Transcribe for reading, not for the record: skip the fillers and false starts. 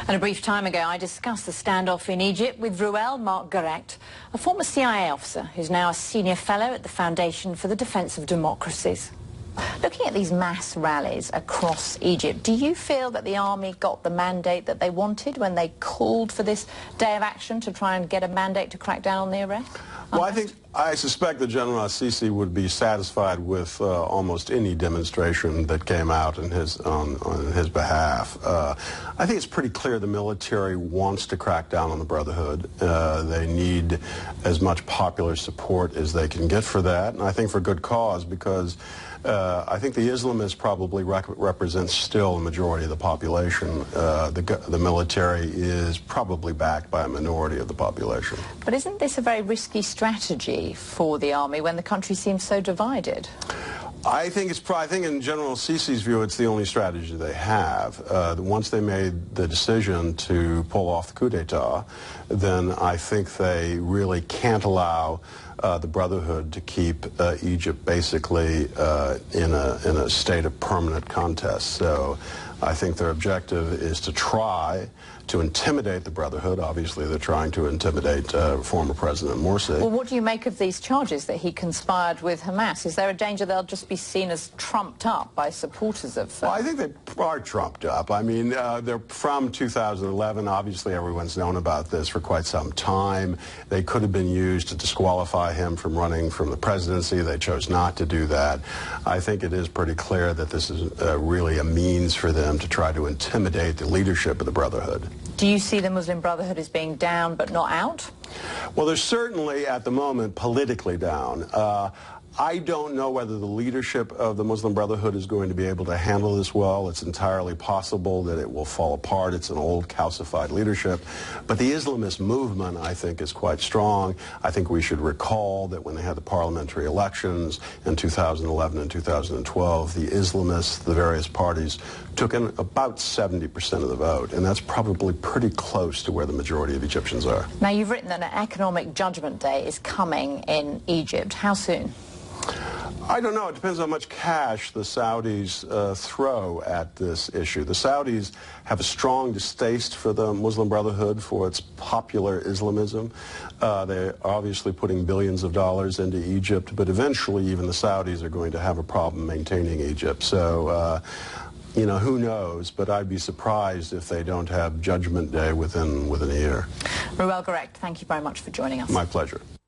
And a brief time ago, I discussed the standoff in Egypt with Reuel Marc Gerecht, a former CIA officer who's now a senior fellow at the Foundation for the Defence of Democracies. Looking at these mass rallies across Egypt, do you feel that the army got the mandate that they wanted when they called for this day of action to try and get a mandate to crack down on the arrest? Well, I suspect that General al-Sisi would be satisfied with almost any demonstration that came out on his behalf. I think it's pretty clear the military wants to crack down on the Brotherhood. They need as much popular support as they can get for that, and I think for good cause, because I think the Islamists probably represent still a majority of the population. The military is probably backed by a minority of the population. But isn't this a very risky strategy for the army when the country seems so divided? I think in General Sisi's view, it's the only strategy they have. Once they made the decision to pull off the coup d'etat, then I think they really can't allow the Brotherhood to keep Egypt basically in a state of permanent contest. So I think their objective is to try to intimidate the Brotherhood. Obviously, they're trying to intimidate former President Morsi. Well, what do you make of these charges that he conspired with Hamas? Is there a danger they'll just be seen as trumped up by supporters of... Well, I think they are trumped up. I mean, they're from 2011. Obviously, everyone's known about this for quite some time. They could have been used to disqualify him from running from the presidency. They chose not to do that. I think it is pretty clear that this is really a means for them to try to intimidate the leadership of the Brotherhood. Do you see the Muslim Brotherhood as being down but not out? Well, they're certainly, at the moment, politically down. I don't know whether the leadership of the Muslim Brotherhood is going to be able to handle this well. It's entirely possible that it will fall apart. It's an old, calcified leadership. But the Islamist movement, I think, is quite strong. I think we should recall that when they had the parliamentary elections in 2011 and 2012, the Islamists, the various parties, took in about 70% of the vote. And that's probably pretty close to where the majority of Egyptians are. Now, you've written that an economic judgment day is coming in Egypt. How soon? I don't know. It depends how much cash the Saudis throw at this issue. The Saudis have a strong distaste for the Muslim Brotherhood, for its popular Islamism. They're obviously putting billions of dollars into Egypt, but eventually even the Saudis are going to have a problem maintaining Egypt. So, you know, who knows? But I'd be surprised if they don't have Judgment Day within a year. Reuel Gerecht, thank you very much for joining us. My pleasure.